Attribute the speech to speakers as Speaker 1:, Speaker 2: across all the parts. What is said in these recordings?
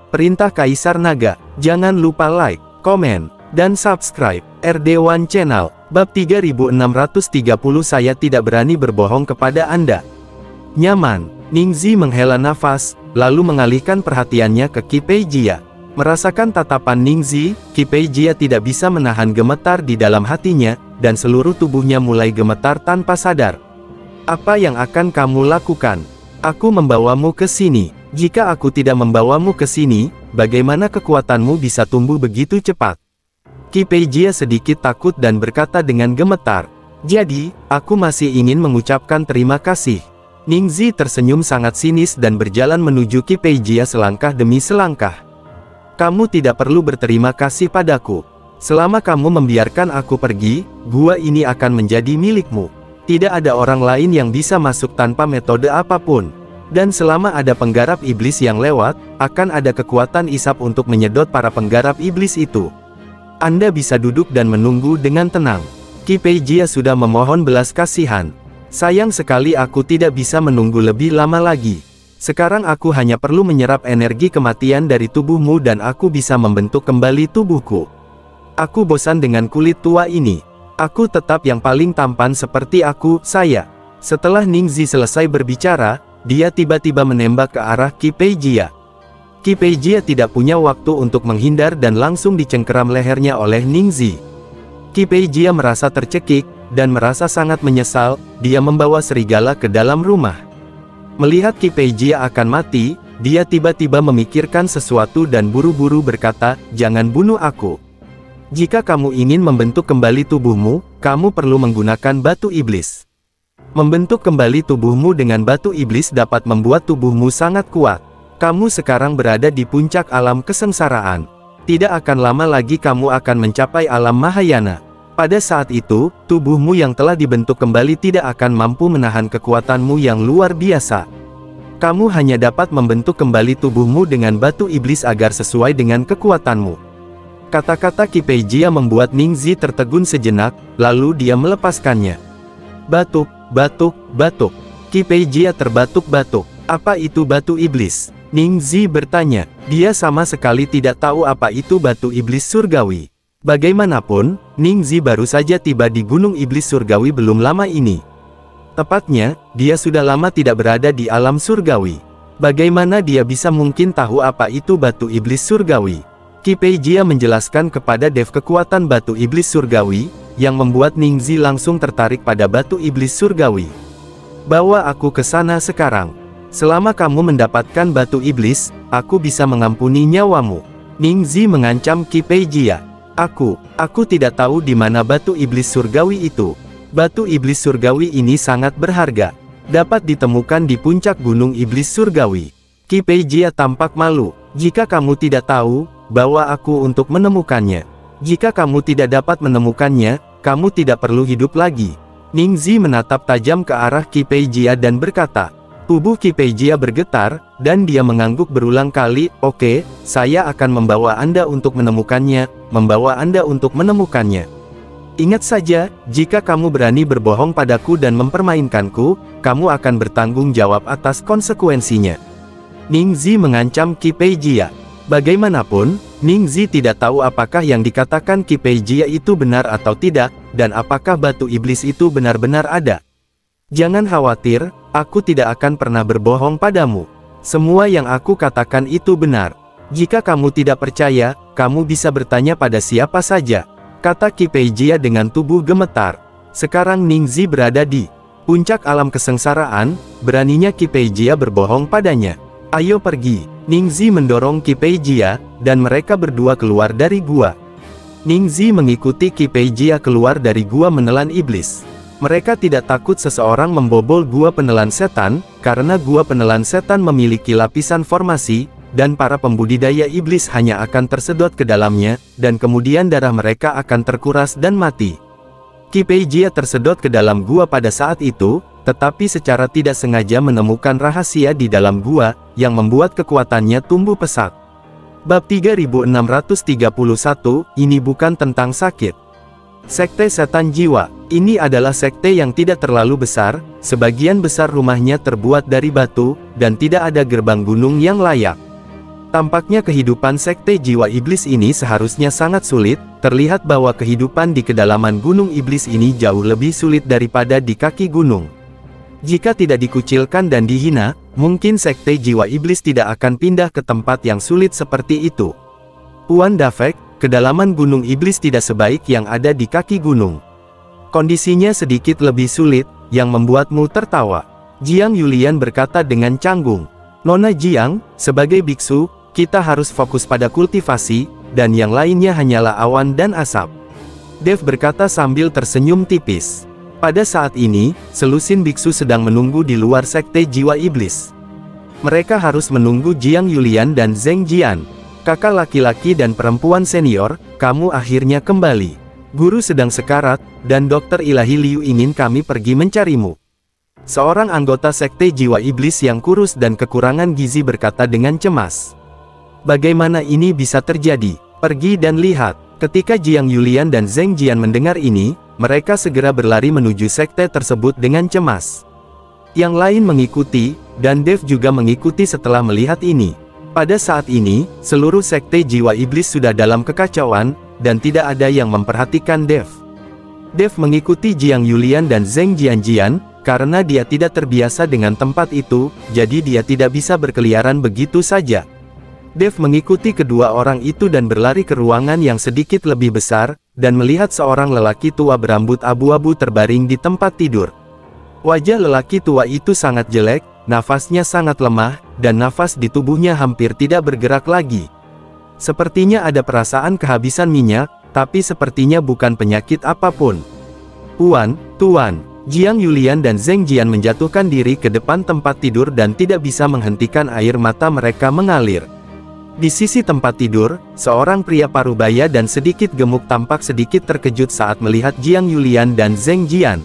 Speaker 1: Perintah Kaisar Naga. Jangan lupa like, komen, dan subscribe RD1 Channel. Bab 3630. Saya tidak berani berbohong kepada Anda. Nyaman. Ningxi menghela nafas, lalu mengalihkan perhatiannya ke Qi Peijia. Merasakan tatapan Ningxi, Qi Peijia tidak bisa menahan gemetar di dalam hatinya, dan seluruh tubuhnya mulai gemetar tanpa sadar. Apa yang akan kamu lakukan? Aku membawamu ke sini. Jika aku tidak membawamu ke sini, bagaimana kekuatanmu bisa tumbuh begitu cepat? Qi Peijia sedikit takut dan berkata dengan gemetar. Jadi, aku masih ingin mengucapkan terima kasih. Ningxi tersenyum sangat sinis dan berjalan menuju Qi Peijia selangkah demi selangkah. Kamu tidak perlu berterima kasih padaku. Selama kamu membiarkan aku pergi, gua ini akan menjadi milikmu. Tidak ada orang lain yang bisa masuk tanpa metode apapun. Dan selama ada penggarap iblis yang lewat, akan ada kekuatan isap untuk menyedot para penggarap iblis itu. Anda bisa duduk dan menunggu dengan tenang. Qi Peijia sudah memohon belas kasihan. Sayang sekali aku tidak bisa menunggu lebih lama lagi. Sekarang aku hanya perlu menyerap energi kematian dari tubuhmu dan aku bisa membentuk kembali tubuhku. Aku bosan dengan kulit tua ini. Aku tetap yang paling tampan seperti aku, saya. Setelah Ningxi selesai berbicara, dia tiba-tiba menembak ke arah Qi Peijia. Qi Peijia tidak punya waktu untuk menghindar dan langsung dicengkeram lehernya oleh Ningxi. Qi Peijia merasa tercekik, dan merasa sangat menyesal, dia membawa serigala ke dalam rumah. Melihat Qi Peijia akan mati, dia tiba-tiba memikirkan sesuatu dan buru-buru berkata, jangan bunuh aku. Jika kamu ingin membentuk kembali tubuhmu, kamu perlu menggunakan batu iblis. Membentuk kembali tubuhmu dengan batu iblis dapat membuat tubuhmu sangat kuat. Kamu sekarang berada di puncak alam kesengsaraan. Tidak akan lama lagi kamu akan mencapai alam Mahayana. Pada saat itu, tubuhmu yang telah dibentuk kembali tidak akan mampu menahan kekuatanmu yang luar biasa. Kamu hanya dapat membentuk kembali tubuhmu dengan batu iblis agar sesuai dengan kekuatanmu. Kata-kata Qi Peijia membuat Ningxi tertegun sejenak, lalu dia melepaskannya. Batuk, batuk, batuk. Qi Peijia terbatuk-batuk. Apa itu batu iblis? Ningxi bertanya. Dia sama sekali tidak tahu apa itu batu iblis surgawi. Bagaimanapun, Ningxi baru saja tiba di Gunung Iblis Surgawi belum lama ini. Tepatnya, dia sudah lama tidak berada di alam surgawi. Bagaimana dia bisa mungkin tahu apa itu batu iblis surgawi? Qi Peijia menjelaskan kepada Dev kekuatan batu iblis surgawi, yang membuat Ningxi langsung tertarik pada batu iblis surgawi. Bawa aku ke sana sekarang. Selama kamu mendapatkan batu iblis, aku bisa mengampuni nyawamu. Ningxi mengancam Qi Peijia. Aku tidak tahu di mana batu iblis surgawi itu. Batu iblis surgawi ini sangat berharga. Dapat ditemukan di puncak gunung iblis surgawi. Qi Peijia tampak malu. Jika kamu tidak tahu, bawa aku untuk menemukannya. Jika kamu tidak dapat menemukannya, kamu tidak perlu hidup lagi. Ningxi menatap tajam ke arah Qi Peijia dan berkata. Tubuh Qi Peijia bergetar, dan dia mengangguk berulang kali, oke, saya akan membawa Anda untuk menemukannya, membawa Anda untuk menemukannya. Ingat saja, jika kamu berani berbohong padaku dan mempermainkanku, kamu akan bertanggung jawab atas konsekuensinya. Ningxi mengancam Qi Peijia. Bagaimanapun, Ningxi tidak tahu apakah yang dikatakan Qi Peijia itu benar atau tidak, dan apakah batu iblis itu benar-benar ada. Jangan khawatir, aku tidak akan pernah berbohong padamu. Semua yang aku katakan itu benar. Jika kamu tidak percaya, kamu bisa bertanya pada siapa saja, kata Qi Peijia dengan tubuh gemetar. Sekarang Ningxi berada di puncak alam kesengsaraan, beraninya Qi Peijia berbohong padanya. Ayo pergi. Ningxi mendorong Qi Peijia, dan mereka berdua keluar dari gua. Ningxi mengikuti Qi Peijia keluar dari gua menelan iblis. Mereka tidak takut seseorang membobol gua penelan setan, karena gua penelan setan memiliki lapisan formasi, dan para pembudidaya iblis hanya akan tersedot ke dalamnya, dan kemudian darah mereka akan terkuras dan mati. Qi Peijia tersedot ke dalam gua pada saat itu, tetapi secara tidak sengaja menemukan rahasia di dalam gua, yang membuat kekuatannya tumbuh pesat. Bab 3631, ini bukan tentang sakit. Sekte Setan Jiwa. Ini adalah sekte yang tidak terlalu besar, sebagian besar rumahnya terbuat dari batu, dan tidak ada gerbang gunung yang layak. Tampaknya kehidupan sekte jiwa iblis ini seharusnya sangat sulit, terlihat bahwa kehidupan di kedalaman gunung iblis ini jauh lebih sulit daripada di kaki gunung. Jika tidak dikucilkan dan dihina, mungkin sekte jiwa iblis tidak akan pindah ke tempat yang sulit seperti itu. Puan Dafek, kedalaman gunung iblis tidak sebaik yang ada di kaki gunung. Kondisinya sedikit lebih sulit, yang membuatmu tertawa. Jiang Yulian berkata dengan canggung. Nona Jiang, sebagai biksu, kita harus fokus pada kultivasi, dan yang lainnya hanyalah awan dan asap. Dev berkata sambil tersenyum tipis. Pada saat ini, selusin biksu sedang menunggu di luar sekte jiwa iblis. Mereka harus menunggu Jiang Yulian dan Zheng Jian. Kakak laki-laki dan perempuan senior, kamu akhirnya kembali. Guru sedang sekarat, dan Dokter Ilahi Liu ingin kami pergi mencarimu. Seorang anggota sekte jiwa iblis yang kurus dan kekurangan gizi berkata dengan cemas. Bagaimana ini bisa terjadi? Pergi dan lihat. Ketika Jiang Yulian dan Zheng Jian mendengar ini, mereka segera berlari menuju sekte tersebut dengan cemas. Yang lain mengikuti, dan Dev juga mengikuti setelah melihat ini. Pada saat ini, seluruh sekte jiwa iblis sudah dalam kekacauan, dan tidak ada yang memperhatikan Dev. Dev mengikuti Jiang Yulian dan Zheng Jian, karena dia tidak terbiasa dengan tempat itu, jadi dia tidak bisa berkeliaran begitu saja. Dev mengikuti kedua orang itu dan berlari ke ruangan yang sedikit lebih besar, dan melihat seorang lelaki tua berambut abu-abu terbaring di tempat tidur. Wajah lelaki tua itu sangat jelek, nafasnya sangat lemah, dan nafas di tubuhnya hampir tidak bergerak lagi. Sepertinya ada perasaan kehabisan minyak, tapi sepertinya bukan penyakit apapun. Tuan, Jiang Yulian dan Zheng Jian menjatuhkan diri ke depan tempat tidur dan tidak bisa menghentikan air mata mereka mengalir. Di sisi tempat tidur, seorang pria parubaya dan sedikit gemuk tampak sedikit terkejut saat melihat Jiang Yulian dan Zheng Jian.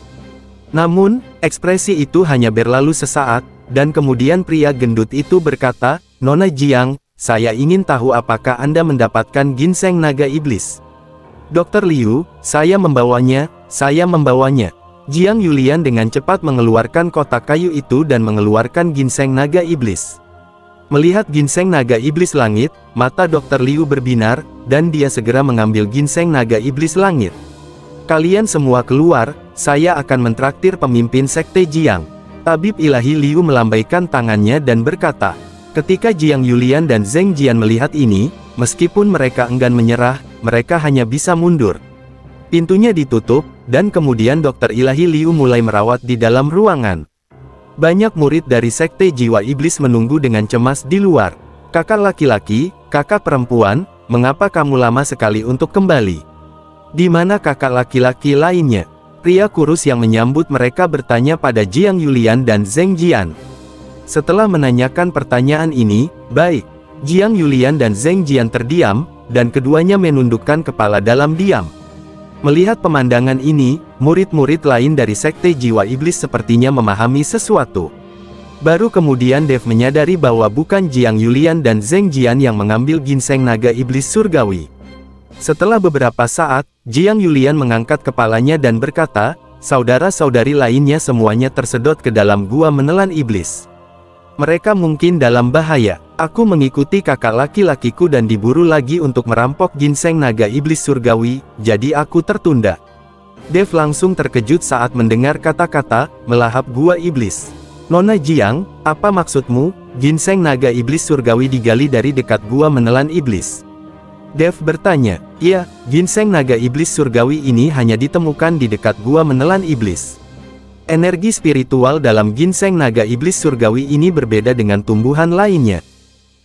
Speaker 1: Namun, ekspresi itu hanya berlalu sesaat, dan kemudian pria gendut itu berkata, Nona Jiang, saya ingin tahu apakah Anda mendapatkan ginseng naga iblis. Dr. Liu, saya membawanya. Jiang Yulian dengan cepat mengeluarkan kotak kayu itu dan mengeluarkan ginseng naga iblis. Melihat ginseng naga iblis langit, mata Dr. Liu berbinar, dan dia segera mengambil ginseng naga iblis langit. Kalian semua keluar, saya akan mentraktir pemimpin sekte Jiang. Tabib Ilahi Liu melambaikan tangannya dan berkata. Ketika Jiang Yulian dan Zheng Jian melihat ini, meskipun mereka enggan menyerah, mereka hanya bisa mundur. Pintunya ditutup, dan kemudian Dr. Ilahi Liu mulai merawat di dalam ruangan. Banyak murid dari sekte jiwa iblis menunggu dengan cemas di luar. Kakak laki-laki, kakak perempuan, mengapa kamu lama sekali untuk kembali? Di mana kakak laki-laki lainnya? Pria kurus yang menyambut mereka bertanya pada Jiang Yulian dan Zheng Jian. Setelah menanyakan pertanyaan ini, baik, Jiang Yulian dan Zheng Jian terdiam, dan keduanya menundukkan kepala dalam diam. Melihat pemandangan ini, murid-murid lain dari sekte jiwa iblis sepertinya memahami sesuatu. Baru kemudian Dev menyadari bahwa bukan Jiang Yulian dan Zheng Jian yang mengambil ginseng naga iblis surgawi. Setelah beberapa saat, Jiang Yulian mengangkat kepalanya dan berkata, saudara-saudari lainnya semuanya tersedot ke dalam gua menelan iblis. Mereka mungkin dalam bahaya. Aku mengikuti kakak laki-lakiku dan diburu lagi untuk merampok ginseng naga iblis surgawi, jadi aku tertunda. Dev langsung terkejut saat mendengar kata-kata, melahap gua iblis. Nona Jiang, apa maksudmu? Ginseng naga iblis surgawi digali dari dekat gua menelan iblis. Dev bertanya, iya, ginseng naga iblis surgawi ini hanya ditemukan di dekat gua menelan iblis. Energi spiritual dalam ginseng naga iblis surgawi ini berbeda dengan tumbuhan lainnya.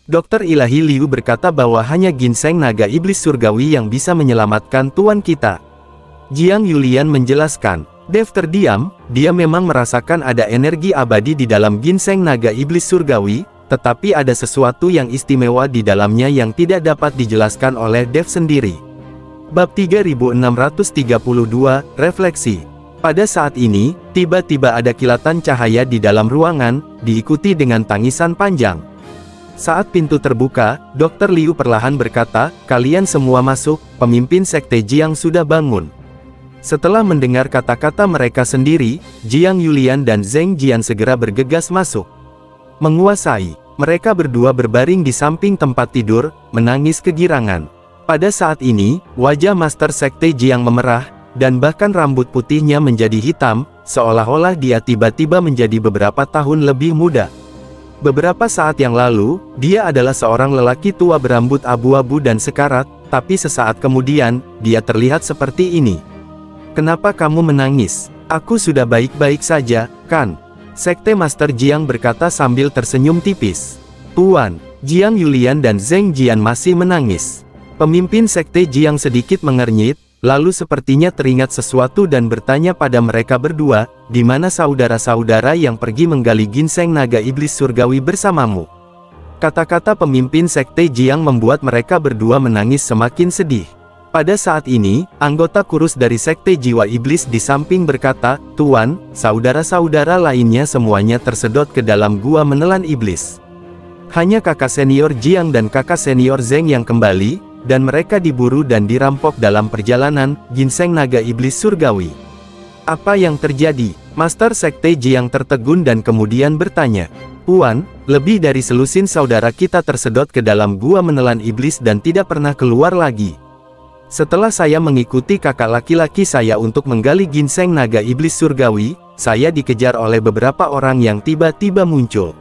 Speaker 1: Dr. Ilahi Liu berkata bahwa hanya ginseng naga iblis surgawi yang bisa menyelamatkan tuan kita. Jiang Yulian menjelaskan. Dev terdiam, dia memang merasakan ada energi abadi di dalam ginseng naga iblis surgawi, tetapi ada sesuatu yang istimewa di dalamnya yang tidak dapat dijelaskan oleh Dev sendiri. Bab 3632, Refleksi. Pada saat ini, tiba-tiba ada kilatan cahaya di dalam ruangan, diikuti dengan tangisan panjang. Saat pintu terbuka, Dr. Liu perlahan berkata, kalian semua masuk, pemimpin sekte Jiang sudah bangun. Setelah mendengar kata-kata mereka sendiri, Jiang Yulian dan Zheng Jian segera bergegas masuk. Menguasai. Mereka berdua berbaring di samping tempat tidur, menangis kegirangan. Pada saat ini, wajah Master Sekte Jiang memerah, dan bahkan rambut putihnya menjadi hitam, seolah-olah dia tiba-tiba menjadi beberapa tahun lebih muda. Beberapa saat yang lalu, dia adalah seorang lelaki tua berambut abu-abu dan sekarat, tapi sesaat kemudian, dia terlihat seperti ini. "Kenapa kamu menangis? Aku sudah baik-baik saja, kan?" Sekte Master Jiang berkata sambil tersenyum tipis. "Tuan, Jiang Yulian dan Zheng Jian masih menangis." Pemimpin Sekte Jiang sedikit mengernyit, lalu sepertinya teringat sesuatu dan bertanya pada mereka berdua, "Di mana saudara-saudara yang pergi menggali ginseng naga iblis surgawi bersamamu?" Kata-kata pemimpin Sekte Jiang membuat mereka berdua menangis semakin sedih. Pada saat ini, anggota kurus dari Sekte Jiwa Iblis di samping berkata, "Tuan, saudara-saudara lainnya semuanya tersedot ke dalam gua menelan iblis. Hanya kakak senior Jiang dan kakak senior Zheng yang kembali, dan mereka diburu dan dirampok dalam perjalanan ginseng naga iblis surgawi." "Apa yang terjadi?" Master Sekte Jiang tertegun dan kemudian bertanya. "Tuan, lebih dari selusin saudara kita tersedot ke dalam gua menelan iblis dan tidak pernah keluar lagi. Setelah saya mengikuti kakak laki-laki saya untuk menggali ginseng naga iblis surgawi, saya dikejar oleh beberapa orang yang tiba-tiba muncul.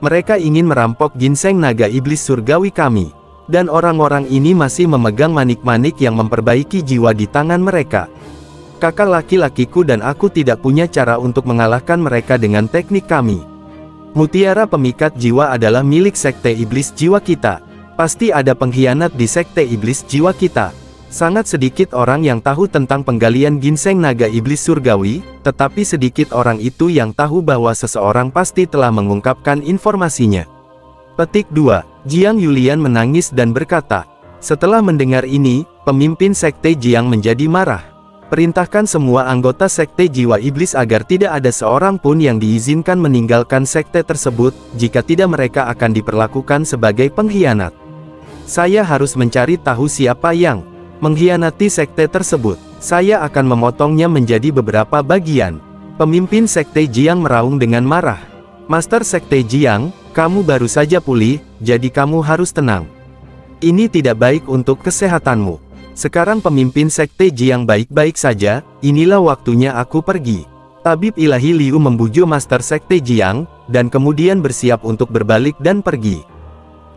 Speaker 1: Mereka ingin merampok ginseng naga iblis surgawi kami. Dan orang-orang ini masih memegang manik-manik yang memperbaiki jiwa di tangan mereka. Kakak laki-lakiku dan aku tidak punya cara untuk mengalahkan mereka dengan teknik kami. Mutiara pemikat jiwa adalah milik Sekte Iblis Jiwa kita. Pasti ada pengkhianat di Sekte Iblis Jiwa kita. Sangat sedikit orang yang tahu tentang penggalian ginseng naga iblis surgawi, tetapi sedikit orang itu yang tahu bahwa seseorang pasti telah mengungkapkan informasinya." Petik 2. Jiang Yulian menangis dan berkata. Setelah mendengar ini, pemimpin Sekte Jiang menjadi marah. "Perintahkan semua anggota Sekte Jiwa Iblis agar tidak ada seorang pun yang diizinkan meninggalkan sekte tersebut, jika tidak mereka akan diperlakukan sebagai pengkhianat. Saya harus mencari tahu siapa yang mengkhianati sekte tersebut. Saya akan memotongnya menjadi beberapa bagian." Pemimpin Sekte Jiang meraung dengan marah. "Master Sekte Jiang, kamu baru saja pulih, jadi kamu harus tenang. Ini tidak baik untuk kesehatanmu. Sekarang pemimpin Sekte Jiang baik-baik saja, inilah waktunya aku pergi." Tabib Ilahi Liu membujuk Master Sekte Jiang, dan kemudian bersiap untuk berbalik dan pergi.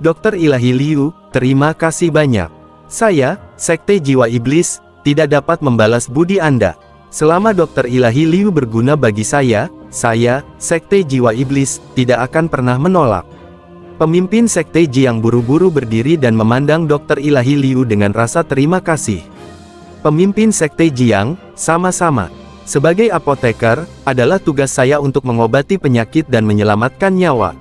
Speaker 1: "Dokter Ilahi Liu, terima kasih banyak. Saya, Sekte Jiwa Iblis, tidak dapat membalas budi Anda. Selama Dokter Ilahi Liu berguna bagi saya, Sekte Jiwa Iblis, tidak akan pernah menolak." Pemimpin Sekte Jiang buru-buru berdiri dan memandang Dokter Ilahi Liu dengan rasa terima kasih. Pemimpin Sekte Jiang, sama-sama. Sebagai apoteker, adalah tugas saya untuk mengobati penyakit dan menyelamatkan nyawa.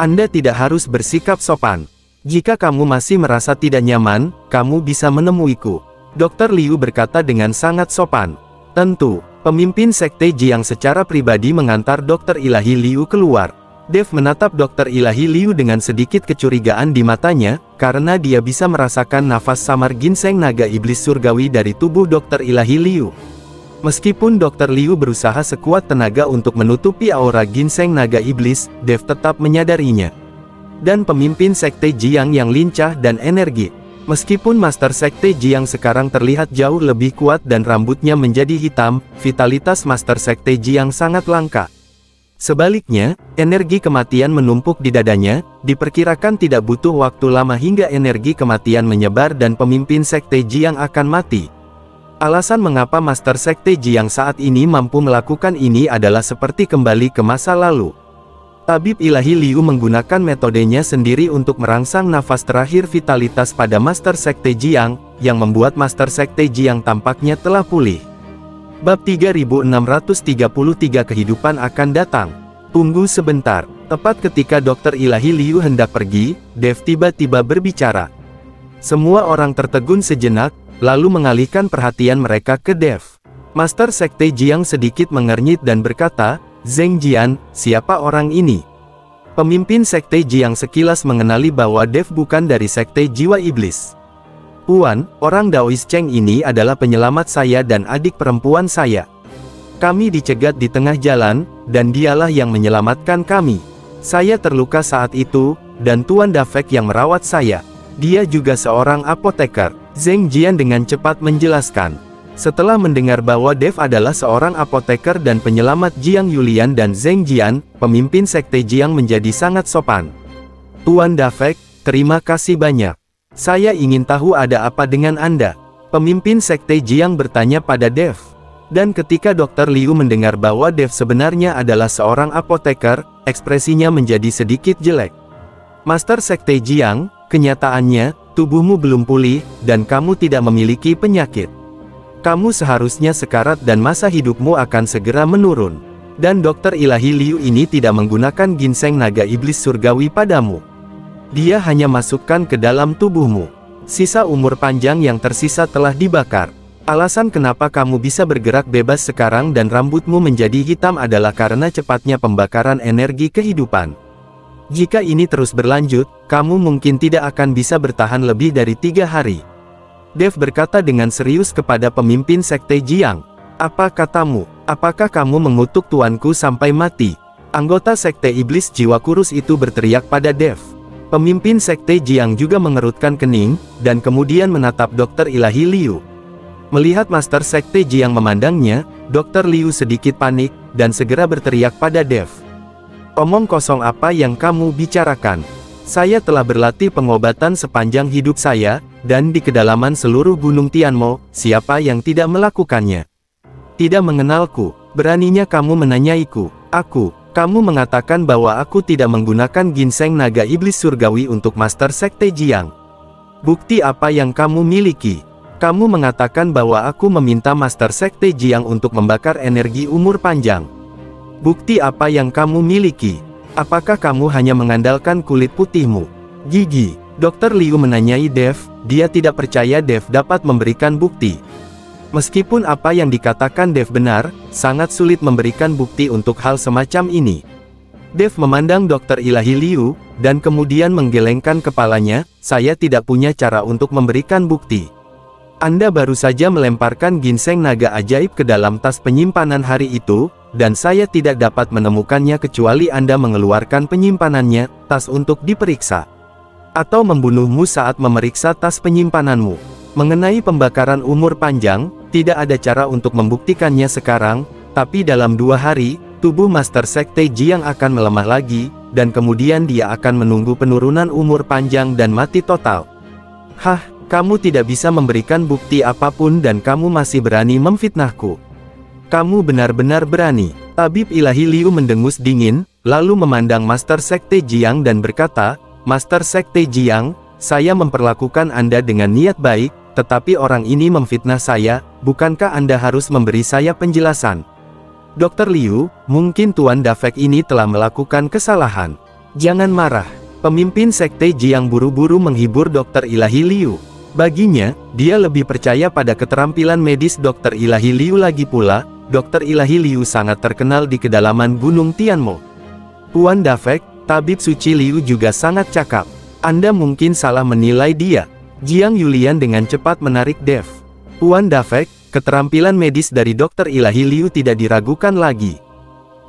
Speaker 1: Anda tidak harus bersikap sopan. Jika kamu masih merasa tidak nyaman, kamu bisa menemuiku. Dokter Liu berkata dengan sangat sopan. Tentu, pemimpin Sekte Jiang secara pribadi mengantar Dokter Ilahi Liu keluar. Dev menatap Dokter Ilahi Liu dengan sedikit kecurigaan di matanya, karena dia bisa merasakan nafas samar ginseng naga iblis surgawi dari tubuh Dokter Ilahi Liu. Meskipun Dokter Liu berusaha sekuat tenaga untuk menutupi aura ginseng naga iblis, Dev tetap menyadarinya. Dan pemimpin Sekte Jiang yang lincah dan energi. Meskipun Master Sekte Jiang sekarang terlihat jauh lebih kuat dan rambutnya menjadi hitam, vitalitas Master Sekte Jiang sangat langka. Sebaliknya, energi kematian menumpuk di dadanya, diperkirakan tidak butuh waktu lama hingga energi kematian menyebar dan pemimpin Sekte Jiang akan mati. Alasan mengapa Master Sekte Jiang saat ini mampu melakukan ini adalah seperti kembali ke masa lalu. Tabib Ilahi Liu menggunakan metodenya sendiri untuk merangsang nafas terakhir vitalitas pada Master Sekte Jiang, yang membuat Master Sekte Jiang tampaknya telah pulih. Bab 3633 Kehidupan akan datang. Tunggu sebentar. Tepat ketika Dokter Ilahi Liu hendak pergi, Dev tiba-tiba berbicara. Semua orang tertegun sejenak, lalu mengalihkan perhatian mereka ke Dev. Master Sekte Jiang sedikit mengernyit dan berkata, "Zheng Jian, siapa orang ini?" Pemimpin Sekte Jiang sekilas mengenali bahwa Dev bukan dari Sekte Jiwa Iblis. "Puan, orang Daois Cheng ini adalah penyelamat saya dan adik perempuan saya. Kami dicegat di tengah jalan, dan dialah yang menyelamatkan kami. Saya terluka saat itu, dan Tuan Dafek yang merawat saya. Dia juga seorang apoteker. Zheng Jian dengan cepat menjelaskan. Setelah mendengar bahwa Dev adalah seorang apoteker dan penyelamat Jiang Yulian dan Zheng Jian, pemimpin sekte Jiang menjadi sangat sopan. Tuan Dafek, terima kasih banyak. Saya ingin tahu ada apa dengan Anda. Pemimpin sekte Jiang bertanya pada Dev. Dan ketika Dr. Liu mendengar bahwa Dev sebenarnya adalah seorang apoteker, ekspresinya menjadi sedikit jelek. Master sekte Jiang, kenyataannya, tubuhmu belum pulih, dan kamu tidak memiliki penyakit. Kamu seharusnya sekarat dan masa hidupmu akan segera menurun. Dan Dokter Ilahi Liu ini tidak menggunakan ginseng naga iblis surgawi padamu. Dia hanya masukkan ke dalam tubuhmu. Sisa umur panjang yang tersisa telah dibakar. Alasan kenapa kamu bisa bergerak bebas sekarang dan rambutmu menjadi hitam adalah karena cepatnya pembakaran energi kehidupan. Jika ini terus berlanjut, kamu mungkin tidak akan bisa bertahan lebih dari 3 hari. Dev berkata dengan serius kepada pemimpin sekte Jiang. Apa katamu? Apakah kamu mengutuk tuanku sampai mati? Anggota sekte iblis jiwa kurus itu berteriak pada Dev. Pemimpin sekte Jiang juga mengerutkan kening, dan kemudian menatap Dokter Ilahi Liu. Melihat Master sekte Jiang memandangnya, Dokter Liu sedikit panik, dan segera berteriak pada Dev. Omong kosong apa yang kamu bicarakan? Saya telah berlatih pengobatan sepanjang hidup saya, dan di kedalaman seluruh Gunung Tianmo, siapa yang tidak melakukannya? Tidak mengenalku, beraninya kamu menanyaiku. Kamu mengatakan bahwa aku tidak menggunakan ginseng naga iblis surgawi untuk Master sekte Jiang. Bukti apa yang kamu miliki? Kamu mengatakan bahwa aku meminta Master sekte Jiang untuk membakar energi umur panjang. Bukti apa yang kamu miliki? Apakah kamu hanya mengandalkan kulit putihmu? Gigi. Dr. Liu menanyai Dev, dia tidak percaya Dev dapat memberikan bukti. Meskipun apa yang dikatakan Dev benar, sangat sulit memberikan bukti untuk hal semacam ini. Dev memandang Dr. Ilahi Liu, dan kemudian menggelengkan kepalanya, saya tidak punya cara untuk memberikan bukti. Anda baru saja melemparkan ginseng naga ajaib ke dalam tas penyimpanan hari itu, dan saya tidak dapat menemukannya kecuali Anda mengeluarkan penyimpanannya, tas untuk diperiksa. Atau membunuhmu saat memeriksa tas penyimpananmu. Mengenai pembakaran umur panjang, tidak ada cara untuk membuktikannya sekarang, tapi dalam 2 hari, tubuh Master sekte Jiang akan melemah lagi, dan kemudian dia akan menunggu penurunan umur panjang dan mati total. Hah, kamu tidak bisa memberikan bukti apapun dan kamu masih berani memfitnahku. Kamu benar-benar berani. Tabib Ilahi Liu mendengus dingin, lalu memandang Master sekte Jiang dan berkata, Master sekte Jiang, saya memperlakukan Anda dengan niat baik, tetapi orang ini memfitnah saya, bukankah Anda harus memberi saya penjelasan? Dr. Liu, mungkin Tuan Dafek ini telah melakukan kesalahan. Jangan marah. Pemimpin sekte Jiang buru-buru menghibur Dr. Ilahi Liu. Baginya, dia lebih percaya pada keterampilan medis Dr. Ilahi Liu lagi pula, Dr. Ilahi Liu sangat terkenal di kedalaman Gunung Tianmo. Tuan Dafek, Tabib Suci Liu juga sangat cakap. Anda mungkin salah menilai dia. Jiang Yulian dengan cepat menarik Dev. Tuan Dafek, keterampilan medis dari Dr. Ilahi Liu tidak diragukan lagi.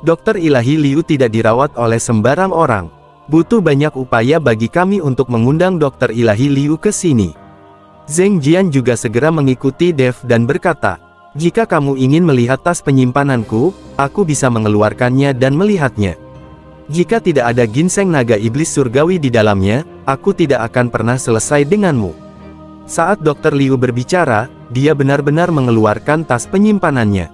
Speaker 1: Dr. Ilahi Liu tidak dirawat oleh sembarang orang. Butuh banyak upaya bagi kami untuk mengundang Dr. Ilahi Liu ke sini. Zheng Jian juga segera mengikuti Dev dan berkata, jika kamu ingin melihat tas penyimpananku, aku bisa mengeluarkannya dan melihatnya. Jika tidak ada ginseng naga iblis surgawi di dalamnya, aku tidak akan pernah selesai denganmu. Saat Dr. Liu berbicara, dia benar-benar mengeluarkan tas penyimpanannya.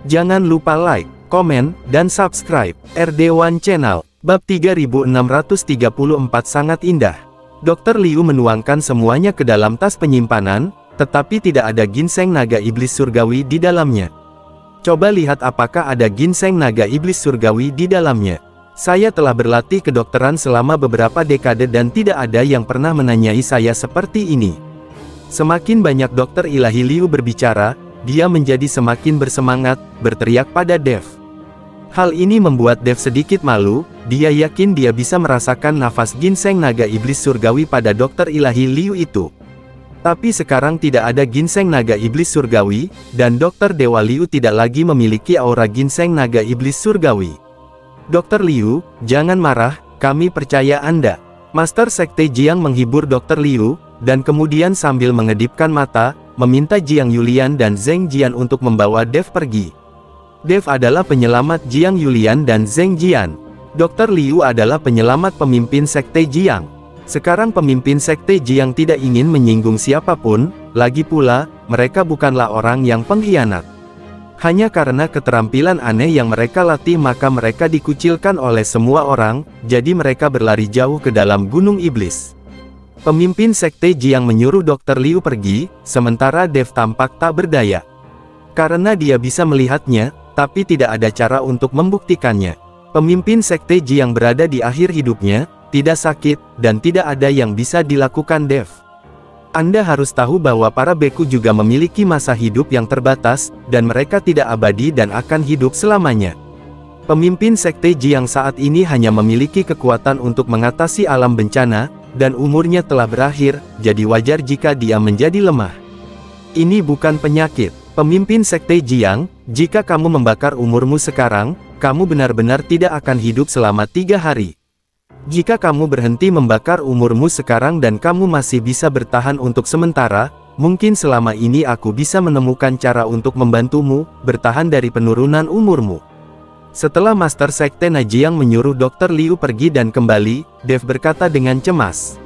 Speaker 1: Jangan lupa like, komen, dan subscribe RD1 Channel. Bab 3634 sangat indah. Dr. Liu menuangkan semuanya ke dalam tas penyimpanan, tetapi tidak ada ginseng naga iblis surgawi di dalamnya. Coba lihat apakah ada ginseng naga iblis surgawi di dalamnya. Saya telah berlatih kedokteran selama beberapa dekade dan tidak ada yang pernah menanyai saya seperti ini. Semakin banyak Dr. Ilahi Liu berbicara, dia menjadi semakin bersemangat, berteriak pada Dev. Hal ini membuat Dev sedikit malu, dia yakin dia bisa merasakan nafas ginseng naga iblis surgawi pada Dr. Ilahi Liu itu. Tapi sekarang tidak ada ginseng naga iblis surgawi, dan Dr. Dewa Liu tidak lagi memiliki aura ginseng naga iblis surgawi. Dr. Liu, jangan marah, kami percaya Anda. Master Sekte Jiang menghibur Dr. Liu, dan kemudian sambil mengedipkan mata, meminta Jiang Yulian dan Zheng Jian untuk membawa Dev pergi. Dev adalah penyelamat Jiang Yulian dan Zheng Jian. Dr. Liu adalah penyelamat pemimpin Sekte Jiang. Sekarang pemimpin Sekte Jiang tidak ingin menyinggung siapapun, lagi pula, mereka bukanlah orang yang pengkhianat. Hanya karena keterampilan aneh yang mereka latih maka mereka dikucilkan oleh semua orang, jadi mereka berlari jauh ke dalam gunung iblis. Pemimpin Sekte Jiang menyuruh Dr. Liu pergi, sementara Dev tampak tak berdaya. Karena dia bisa melihatnya, tapi tidak ada cara untuk membuktikannya. Pemimpin Sekte Jiang berada di akhir hidupnya, tidak sakit, dan tidak ada yang bisa dilakukan Dev. Anda harus tahu bahwa para beku juga memiliki masa hidup yang terbatas, dan mereka tidak abadi dan akan hidup selamanya. Pemimpin Sekte Jiang saat ini hanya memiliki kekuatan untuk mengatasi alam bencana, dan umurnya telah berakhir, jadi wajar jika dia menjadi lemah. Ini bukan penyakit. Pemimpin Sekte Jiang, jika kamu membakar umurmu sekarang, kamu benar-benar tidak akan hidup selama 3 hari. Jika kamu berhenti membakar umurmu sekarang dan kamu masih bisa bertahan untuk sementara, mungkin selama ini aku bisa menemukan cara untuk membantumu, bertahan dari penurunan umurmu. Setelah Master Sekte Najiang menyuruh Dr. Liu pergi dan kembali, Dev berkata dengan cemas.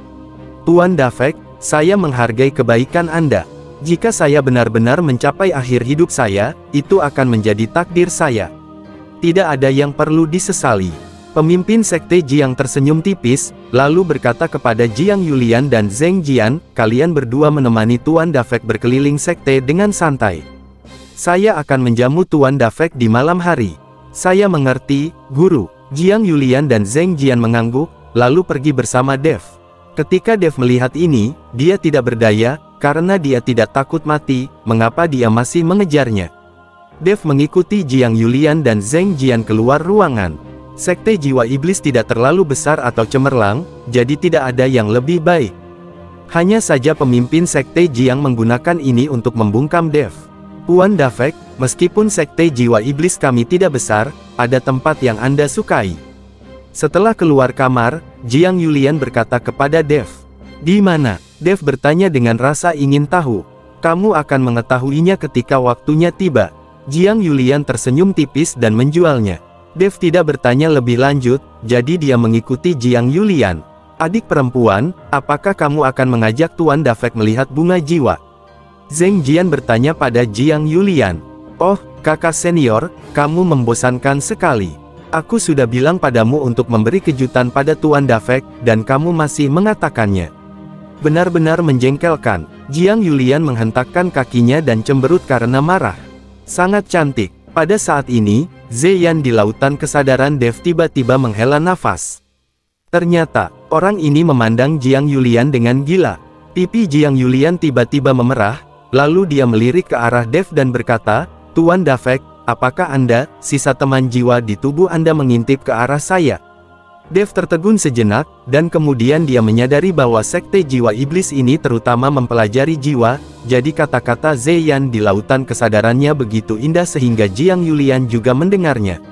Speaker 1: Tuan Dafek, saya menghargai kebaikan Anda. Jika saya benar-benar mencapai akhir hidup saya, itu akan menjadi takdir saya. Tidak ada yang perlu disesali. Pemimpin Sekte Jiang tersenyum tipis, lalu berkata kepada Jiang Yulian dan Zheng Jian, kalian berdua menemani Tuan Dafek berkeliling sekte dengan santai. Saya akan menjamu Tuan Dafek di malam hari. Saya mengerti, Guru. Jiang Yulian dan Zheng Jian mengangguk, lalu pergi bersama Dev. Ketika Dev melihat ini, dia tidak berdaya, karena dia tidak takut mati, mengapa dia masih mengejarnya. Dev mengikuti Jiang Yulian dan Zheng Jian keluar ruangan. Sekte jiwa iblis tidak terlalu besar atau cemerlang, jadi tidak ada yang lebih baik. Hanya saja pemimpin Sekte Jiang menggunakan ini untuk membungkam Dev. Tuan Dafek, meskipun Sekte jiwa iblis kami tidak besar, ada tempat yang Anda sukai. Setelah keluar kamar, Jiang Yulian berkata kepada Dev. Di mana? Dev bertanya dengan rasa ingin tahu. Kamu akan mengetahuinya ketika waktunya tiba. Jiang Yulian tersenyum tipis dan menjualnya. Dev tidak bertanya lebih lanjut, jadi dia mengikuti Jiang Yulian. Adik perempuan, apakah kamu akan mengajak Tuan Dafek melihat bunga jiwa? Zheng Jian bertanya pada Jiang Yulian. Oh, kakak senior, kamu membosankan sekali. Aku sudah bilang padamu untuk memberi kejutan pada Tuan Dafek, dan kamu masih mengatakannya. Benar-benar menjengkelkan. Jiang Yulian menghentakkan kakinya dan cemberut karena marah. Sangat cantik. Pada saat ini, Zeyan di lautan kesadaran Dev tiba-tiba menghela nafas. Ternyata, orang ini memandang Jiang Yulian dengan gila. Pipi Jiang Yulian tiba-tiba memerah, lalu dia melirik ke arah Dev dan berkata, Tuan Dafek, apakah Anda, sisa teman jiwa di tubuh Anda mengintip ke arah saya? Dev tertegun sejenak, dan kemudian dia menyadari bahwa sekte jiwa iblis ini terutama mempelajari jiwa, jadi kata-kata Zeyan di lautan kesadarannya begitu indah sehingga Jiang Yulian juga mendengarnya.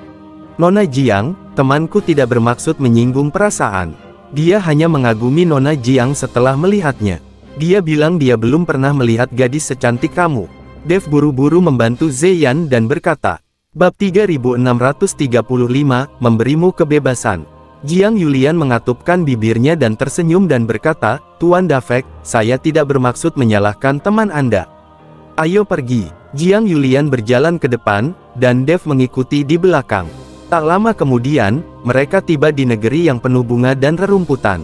Speaker 1: Nona Jiang, temanku tidak bermaksud menyinggung perasaan. Dia hanya mengagumi Nona Jiang setelah melihatnya. Dia bilang dia belum pernah melihat gadis secantik kamu. Dev buru-buru membantu Zeyan dan berkata, Bab 3635, memberimu kebebasan. Jiang Yulian mengatupkan bibirnya dan tersenyum dan berkata, Tuan Dafek, saya tidak bermaksud menyalahkan teman Anda. Ayo pergi. Jiang Yulian berjalan ke depan, dan Dev mengikuti di belakang. Tak lama kemudian, mereka tiba di negeri yang penuh bunga dan rerumputan.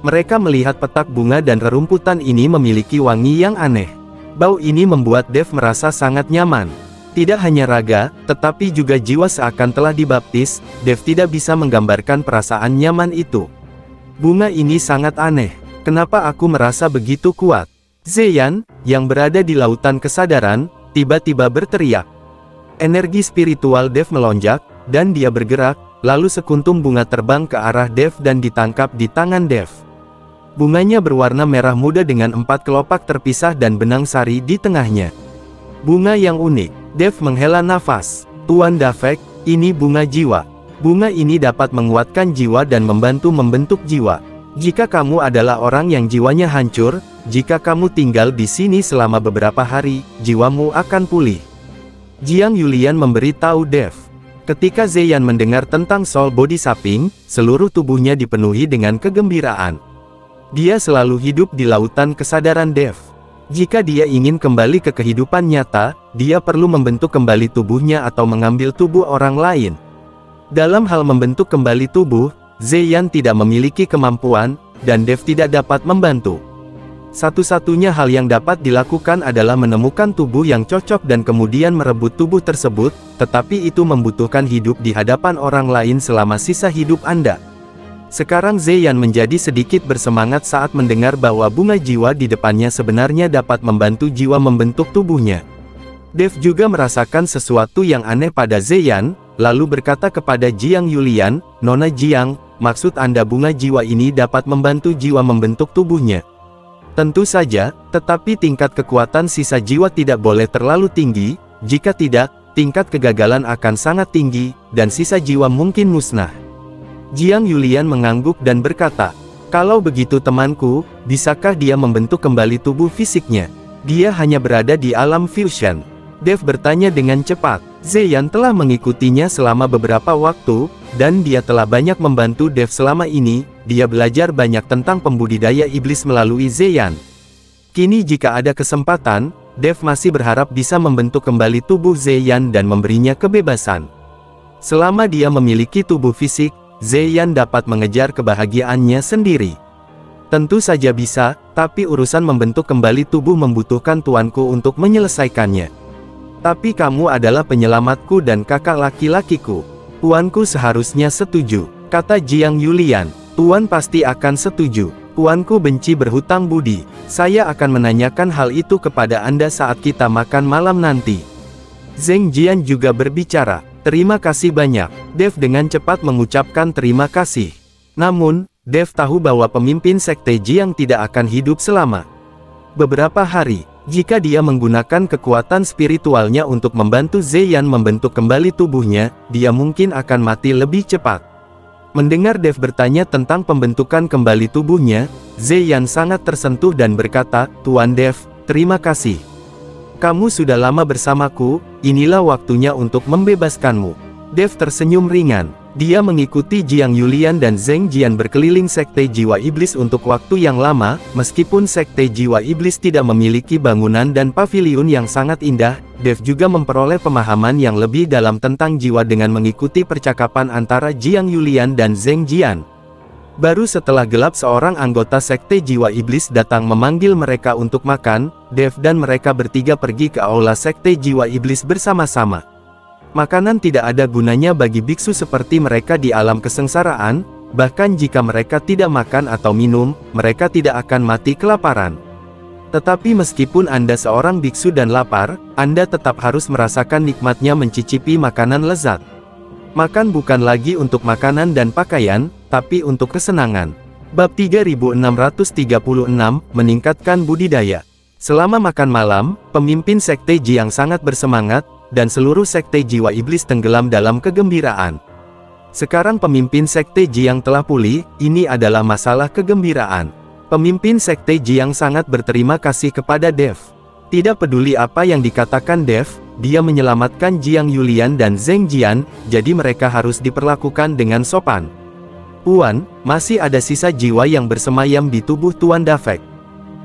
Speaker 1: Mereka melihat petak bunga dan rerumputan ini memiliki wangi yang aneh. Bau ini membuat Dev merasa sangat nyaman. Tidak hanya raga, tetapi juga jiwa seakan telah dibaptis. Dev tidak bisa menggambarkan perasaan nyaman itu. Bunga ini sangat aneh. Kenapa aku merasa begitu kuat? Zeyan, yang berada di lautan kesadaran, tiba-tiba berteriak. Energi spiritual Dev melonjak, dan dia bergerak, lalu sekuntum bunga terbang ke arah Dev dan ditangkap di tangan Dev. Bunganya berwarna merah muda dengan 4 kelopak terpisah dan benang sari di tengahnya. Bunga yang unik. Dev menghela nafas. Tuan Dafek, ini bunga jiwa. Bunga ini dapat menguatkan jiwa dan membantu membentuk jiwa. Jika kamu adalah orang yang jiwanya hancur, jika kamu tinggal di sini selama beberapa hari, jiwamu akan pulih. Jiang Yulian memberitahu Dev. Ketika Zeyan mendengar tentang soul body sapping, seluruh tubuhnya dipenuhi dengan kegembiraan. Dia selalu hidup di lautan kesadaran Dev. Jika dia ingin kembali ke kehidupan nyata, dia perlu membentuk kembali tubuhnya atau mengambil tubuh orang lain. Dalam hal membentuk kembali tubuh, Zeyan tidak memiliki kemampuan, dan Dev tidak dapat membantu. Satu-satunya hal yang dapat dilakukan adalah menemukan tubuh yang cocok dan kemudian merebut tubuh tersebut, tetapi itu membutuhkan hidup di hadapan orang lain selama sisa hidup Anda. Sekarang Zeyan menjadi sedikit bersemangat saat mendengar bahwa bunga jiwa di depannya sebenarnya dapat membantu jiwa membentuk tubuhnya. Dev juga merasakan sesuatu yang aneh pada Zeyan, lalu berkata kepada Jiang Yulian, "Nona Jiang, maksud Anda bunga jiwa ini dapat membantu jiwa membentuk tubuhnya?" Tentu saja, tetapi tingkat kekuatan sisa jiwa tidak boleh terlalu tinggi, jika tidak, tingkat kegagalan akan sangat tinggi, dan sisa jiwa mungkin musnah. Jiang Yulian mengangguk dan berkata, "Kalau begitu temanku, bisakah dia membentuk kembali tubuh fisiknya? Dia hanya berada di alam fusion." Dev bertanya dengan cepat. Zeyan telah mengikutinya selama beberapa waktu, dan dia telah banyak membantu Dev selama ini. Dia belajar banyak tentang pembudidaya iblis melalui Zeyan. Kini jika ada kesempatan, Dev masih berharap bisa membentuk kembali tubuh Zeyan dan memberinya kebebasan. Selama dia memiliki tubuh fisik, Zeyan dapat mengejar kebahagiaannya sendiri. Tentu saja bisa, tapi urusan membentuk kembali tubuh membutuhkan tuanku untuk menyelesaikannya. Tapi kamu adalah penyelamatku dan kakak laki-lakiku. Tuanku seharusnya setuju, kata Jiang Yulian. Tuan pasti akan setuju. Tuanku benci berhutang budi. Saya akan menanyakan hal itu kepada Anda saat kita makan malam nanti. Zheng Jian juga berbicara. Terima kasih banyak. Dev dengan cepat mengucapkan terima kasih. Namun, Dev tahu bahwa pemimpin sekte Jiang tidak akan hidup selama beberapa hari. Jika dia menggunakan kekuatan spiritualnya untuk membantu Zeyan membentuk kembali tubuhnya, dia mungkin akan mati lebih cepat. Mendengar Dev bertanya tentang pembentukan kembali tubuhnya, Zeyan sangat tersentuh dan berkata, "Tuan Dev, terima kasih. Kamu sudah lama bersamaku, inilah waktunya untuk membebaskanmu." Dev tersenyum ringan. Dia mengikuti Jiang Yulian dan Zheng Jian berkeliling Sekte Jiwa Iblis untuk waktu yang lama, meskipun Sekte Jiwa Iblis tidak memiliki bangunan dan paviliun yang sangat indah, Dev juga memperoleh pemahaman yang lebih dalam tentang jiwa dengan mengikuti percakapan antara Jiang Yulian dan Zheng Jian. Baru setelah gelap seorang anggota Sekte Jiwa Iblis datang memanggil mereka untuk makan, Dev dan mereka bertiga pergi ke aula Sekte Jiwa Iblis bersama-sama. Makanan tidak ada gunanya bagi biksu seperti mereka di alam kesengsaraan, bahkan jika mereka tidak makan atau minum, mereka tidak akan mati kelaparan. Tetapi meskipun Anda seorang biksu dan lapar, Anda tetap harus merasakan nikmatnya mencicipi makanan lezat. Makan bukan lagi untuk makanan dan pakaian, tapi untuk kesenangan. Bab 3636, Meningkatkan Budidaya. Selama makan malam, pemimpin Sekte Jiang sangat bersemangat, dan seluruh Sekte Jiwa Iblis tenggelam dalam kegembiraan. Sekarang pemimpin Sekte Jiang telah pulih, ini adalah masalah kegembiraan. Pemimpin Sekte Jiang sangat berterima kasih kepada Dev. Tidak peduli apa yang dikatakan Dev, dia menyelamatkan Jiang Yulian dan Zheng Jian, jadi mereka harus diperlakukan dengan sopan. Puan, masih ada sisa jiwa yang bersemayam di tubuh Tuan Dafek.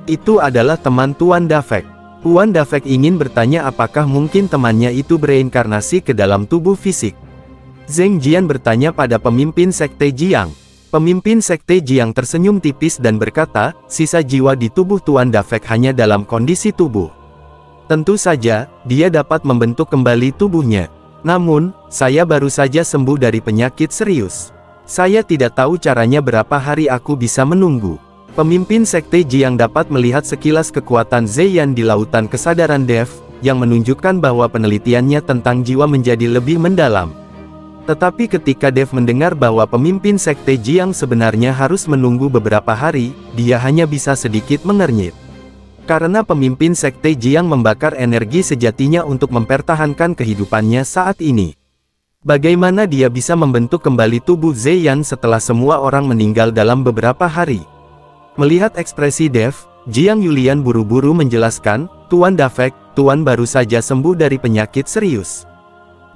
Speaker 1: Itu adalah teman Tuan Dafek. Tuan Dafek ingin bertanya apakah mungkin temannya itu bereinkarnasi ke dalam tubuh fisik. Zheng Jian bertanya pada pemimpin Sekte Jiang. Pemimpin Sekte Jiang tersenyum tipis dan berkata, sisa jiwa di tubuh Tuan Dafek hanya dalam kondisi tubuh. Tentu saja, dia dapat membentuk kembali tubuhnya. Namun, saya baru saja sembuh dari penyakit serius. Saya tidak tahu caranya berapa hari aku bisa menunggu. Pemimpin Sekte Jiang dapat melihat sekilas kekuatan Zeyan di lautan kesadaran Dev, yang menunjukkan bahwa penelitiannya tentang jiwa menjadi lebih mendalam. Tetapi ketika Dev mendengar bahwa pemimpin sekte Jiang sebenarnya harus menunggu beberapa hari, dia hanya bisa sedikit mengernyit. Karena pemimpin sekte Jiang membakar energi sejatinya untuk mempertahankan kehidupannya saat ini. Bagaimana dia bisa membentuk kembali tubuh Zeyan setelah semua orang meninggal dalam beberapa hari? Melihat ekspresi Dev, Jiang Yulian buru-buru menjelaskan, Tuan Dafek, Tuan baru saja sembuh dari penyakit serius.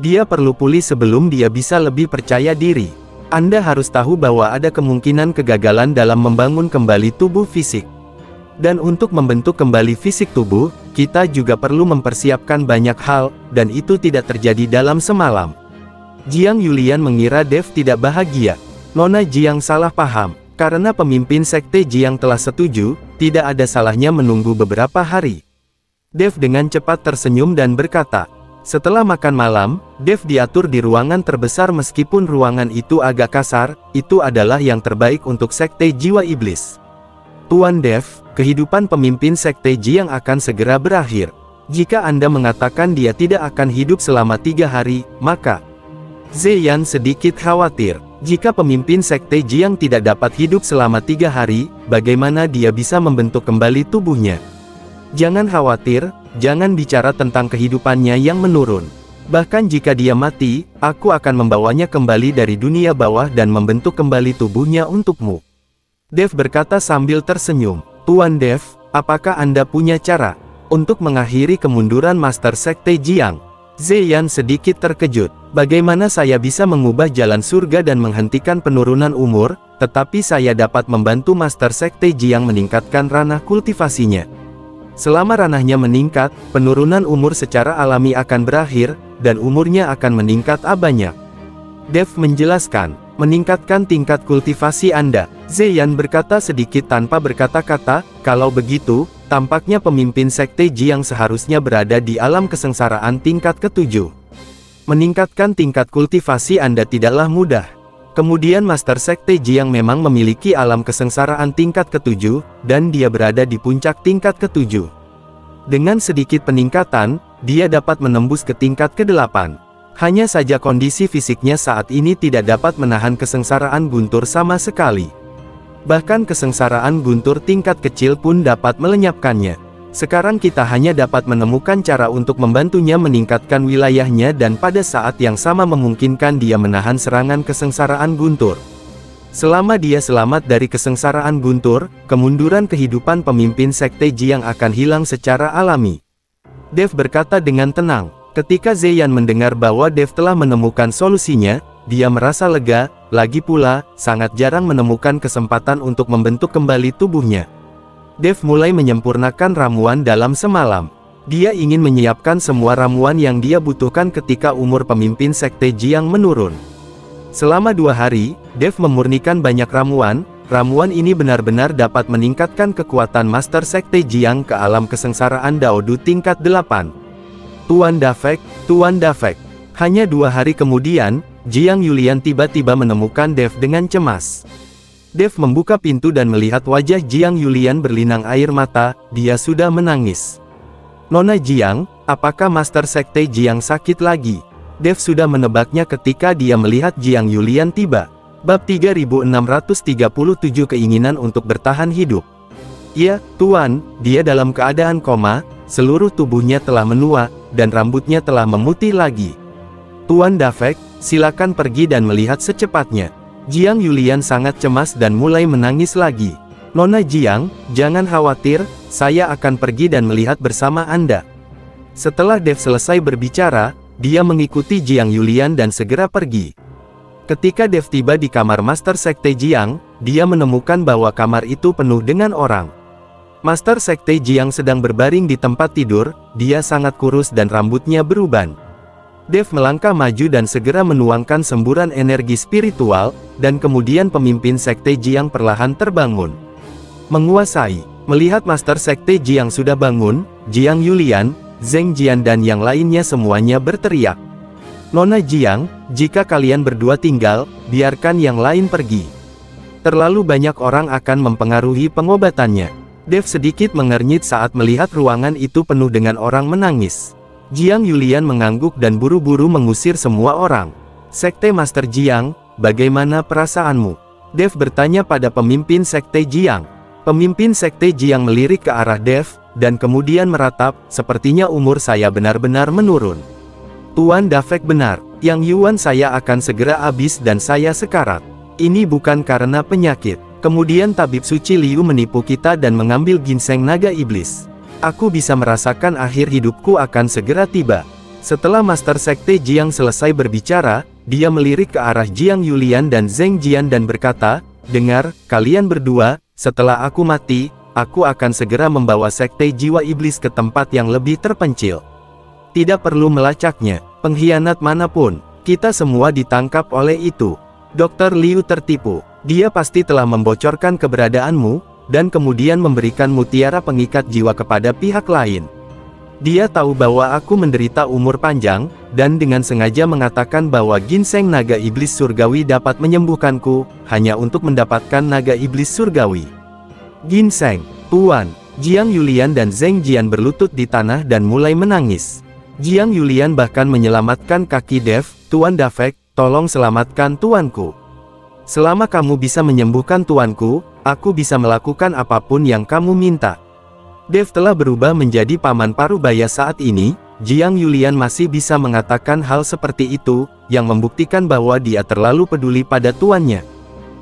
Speaker 1: Dia perlu pulih sebelum dia bisa lebih percaya diri. Anda harus tahu bahwa ada kemungkinan kegagalan dalam membangun kembali tubuh fisik. Dan untuk membentuk kembali fisik tubuh, kita juga perlu mempersiapkan banyak hal, dan itu tidak terjadi dalam semalam. Jiang Yulian mengira Dev tidak bahagia. Nona Jiang salah paham. Karena pemimpin sekte Jiang telah setuju, tidak ada salahnya menunggu beberapa hari. Dev dengan cepat tersenyum dan berkata, setelah makan malam, Dev diatur di ruangan terbesar meskipun ruangan itu agak kasar, itu adalah yang terbaik untuk sekte jiwa iblis. Tuan Dev, kehidupan pemimpin sekte Jiang akan segera berakhir. Jika Anda mengatakan dia tidak akan hidup selama 3 hari, maka Zeyan sedikit khawatir. Jika pemimpin sekte Jiang tidak dapat hidup selama 3 hari, bagaimana dia bisa membentuk kembali tubuhnya? Jangan khawatir, jangan bicara tentang kehidupannya yang menurun. Bahkan jika dia mati, aku akan membawanya kembali dari dunia bawah dan membentuk kembali tubuhnya untukmu. Dev berkata sambil tersenyum. Tuan Dev, apakah Anda punya cara untuk mengakhiri kemunduran Master Sekte Jiang? Zeyan sedikit terkejut. Bagaimana saya bisa mengubah jalan surga dan menghentikan penurunan umur, tetapi saya dapat membantu Master Sekte Jiang meningkatkan ranah kultivasinya. Selama ranahnya meningkat, penurunan umur secara alami akan berakhir, dan umurnya akan meningkat banyak. Dev menjelaskan, meningkatkan tingkat kultivasi Anda. Zeyan berkata sedikit tanpa berkata-kata, kalau begitu, tampaknya pemimpin sekte Jiang seharusnya berada di alam kesengsaraan tingkat ke-7. Meningkatkan tingkat kultivasi Anda tidaklah mudah. Kemudian Master Sekte Jiang memang memiliki alam kesengsaraan tingkat ke-7, dan dia berada di puncak tingkat ke-7. Dengan sedikit peningkatan, dia dapat menembus ke tingkat ke-8. Hanya saja kondisi fisiknya saat ini tidak dapat menahan kesengsaraan guntur sama sekali. Bahkan kesengsaraan guntur tingkat kecil pun dapat melenyapkannya. Sekarang kita hanya dapat menemukan cara untuk membantunya meningkatkan wilayahnya dan pada saat yang sama memungkinkan dia menahan serangan kesengsaraan guntur. Selama dia selamat dari kesengsaraan guntur, kemunduran kehidupan pemimpin sekte Jiang akan hilang secara alami. Dev berkata dengan tenang. Ketika Zeyan mendengar bahwa Dev telah menemukan solusinya, dia merasa lega. Lagi pula, sangat jarang menemukan kesempatan untuk membentuk kembali tubuhnya. Dev mulai menyempurnakan ramuan dalam semalam. Dia ingin menyiapkan semua ramuan yang dia butuhkan ketika umur pemimpin sekte Jiang menurun. Selama 2 hari, Dev memurnikan banyak ramuan. Ramuan ini benar-benar dapat meningkatkan kekuatan Master Sekte Jiang ke alam kesengsaraan Daodu tingkat 8. Tuan Dafek, Tuan Dafek. Hanya 2 hari kemudian, Jiang Yulian tiba-tiba menemukan Dev dengan cemas. Dev membuka pintu dan melihat wajah Jiang Yulian berlinang air mata, dia sudah menangis. Nona Jiang, apakah Master Sekte Jiang sakit lagi? Dev sudah menebaknya ketika dia melihat Jiang Yulian tiba. Bab 3637 Keinginan untuk bertahan hidup. Ya, Tuan, dia dalam keadaan koma, seluruh tubuhnya telah menua, dan rambutnya telah memutih lagi. Tuan Dafek, silakan pergi dan melihat secepatnya. Jiang Yulian sangat cemas dan mulai menangis lagi. Nona Jiang, jangan khawatir, saya akan pergi dan melihat bersama Anda. Setelah Dev selesai berbicara, dia mengikuti Jiang Yulian dan segera pergi. Ketika Dev tiba di kamar Master Sekte Jiang, dia menemukan bahwa kamar itu penuh dengan orang. Master Sekte Jiang sedang berbaring di tempat tidur, dia sangat kurus dan rambutnya beruban. Dev melangkah maju dan segera menuangkan semburan energi spiritual, dan kemudian pemimpin Sekte Jiang perlahan terbangun. Menguasai. Melihat Master Sekte Jiang sudah bangun, Jiang Yulian, Zheng Jian dan yang lainnya semuanya berteriak. Nona Jiang, jika kalian berdua tinggal, biarkan yang lain pergi. Terlalu banyak orang akan mempengaruhi pengobatannya. Dev sedikit mengernyit saat melihat ruangan itu penuh dengan orang menangis. Jiang Yulian mengangguk dan buru-buru mengusir semua orang. Sekte Master Jiang, bagaimana perasaanmu? Dev bertanya pada pemimpin Sekte Jiang. Pemimpin Sekte Jiang melirik ke arah Dev, dan kemudian meratap, sepertinya umur saya benar-benar menurun. Tuan Dafek benar, Yang Yuan saya akan segera habis dan saya sekarat. Ini bukan karena penyakit. Kemudian tabib suci Liu menipu kita dan mengambil ginseng naga iblis. Aku bisa merasakan akhir hidupku akan segera tiba. Setelah Master Sekte Jiang selesai berbicara, dia melirik ke arah Jiang Yulian dan Zheng Jian dan berkata, dengar, kalian berdua, setelah aku mati, aku akan segera membawa Sekte Jiwa Iblis ke tempat yang lebih terpencil. Tidak perlu melacaknya, pengkhianat manapun, kita semua ditangkap oleh itu. Dr. Liu tertipu, dia pasti telah membocorkan keberadaanmu, dan kemudian memberikan mutiara pengikat jiwa kepada pihak lain. Dia tahu bahwa aku menderita umur panjang, dan dengan sengaja mengatakan bahwa ginseng naga iblis surgawi dapat menyembuhkanku, hanya untuk mendapatkan naga iblis surgawi. Ginseng, Tuan. Jiang Yulian dan Zheng Jian berlutut di tanah dan mulai menangis. Jiang Yulian bahkan menyelamatkan kaki Dev, Tuan Dafek, tolong selamatkan tuanku. Selama kamu bisa menyembuhkan tuanku, aku bisa melakukan apapun yang kamu minta. Dev telah berubah menjadi paman Parubaya saat ini. Jiang Yulian masih bisa mengatakan hal seperti itu, yang membuktikan bahwa dia terlalu peduli pada tuannya.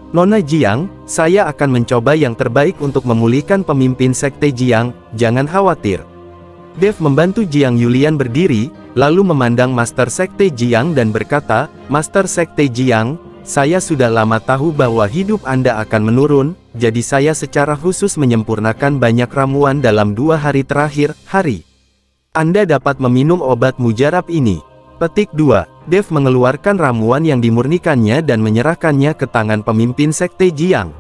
Speaker 1: Nona Jiang, saya akan mencoba yang terbaik untuk memulihkan pemimpin Sekte Jiang, jangan khawatir. Dev membantu Jiang Yulian berdiri, lalu memandang Master Sekte Jiang dan berkata, Master Sekte Jiang, saya sudah lama tahu bahwa hidup Anda akan menurun, jadi saya secara khusus menyempurnakan banyak ramuan dalam 2 hari terakhir, Anda dapat meminum obat mujarab ini. Petik 2. Dev mengeluarkan ramuan yang dimurnikannya dan menyerahkannya ke tangan pemimpin Sekte Jiang.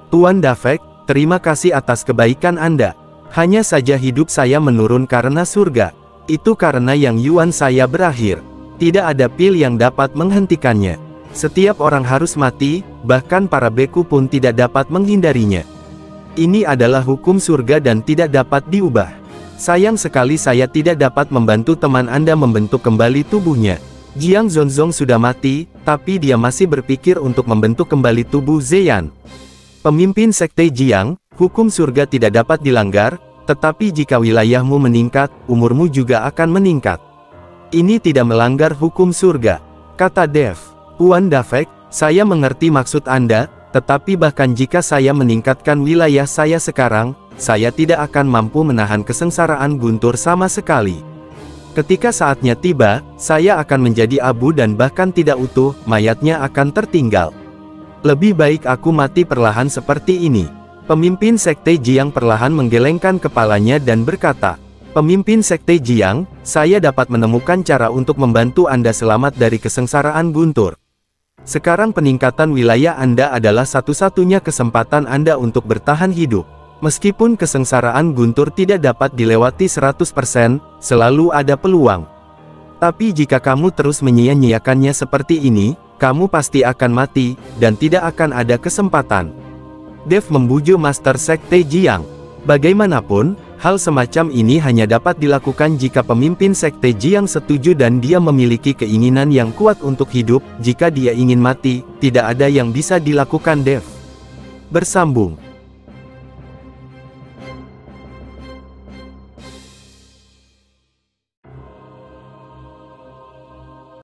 Speaker 1: Tuan Dafek, terima kasih atas kebaikan Anda. Hanya saja hidup saya menurun karena surga. Itu karena Yang Yuan saya berakhir. Tidak ada pil yang dapat menghentikannya. Setiap orang harus mati, bahkan para beku pun tidak dapat menghindarinya. Ini adalah hukum surga dan tidak dapat diubah. Sayang sekali saya tidak dapat membantu teman Anda membentuk kembali tubuhnya. Jiang Zonzong sudah mati, tapi dia masih berpikir untuk membentuk kembali tubuh Zeyan. Pemimpin Sekte Jiang, hukum surga tidak dapat dilanggar, tetapi jika wilayahmu meningkat, umurmu juga akan meningkat. Ini tidak melanggar hukum surga, kata Dev. Tuan Dafek, saya mengerti maksud Anda, tetapi bahkan jika saya meningkatkan wilayah saya sekarang, saya tidak akan mampu menahan kesengsaraan Guntur sama sekali. Ketika saatnya tiba, saya akan menjadi abu dan bahkan tidak utuh, mayatnya akan tertinggal. Lebih baik aku mati perlahan seperti ini. Pemimpin Sekte Jiang perlahan menggelengkan kepalanya dan berkata, Pemimpin Sekte Jiang, saya dapat menemukan cara untuk membantu Anda selamat dari kesengsaraan Guntur. Sekarang peningkatan wilayah Anda adalah satu-satunya kesempatan Anda untuk bertahan hidup. Meskipun kesengsaraan Guntur tidak dapat dilewati 100%, selalu ada peluang. Tapi jika kamu terus menyia-nyiakannya seperti ini, kamu pasti akan mati, dan tidak akan ada kesempatan. Dev membujuk Master Sekte Jiang. Bagaimanapun, hal semacam ini hanya dapat dilakukan jika pemimpin Sekte Jiang setuju dan dia memiliki keinginan yang kuat untuk hidup. Jika dia ingin mati, tidak ada yang bisa dilakukan Dev. Bersambung.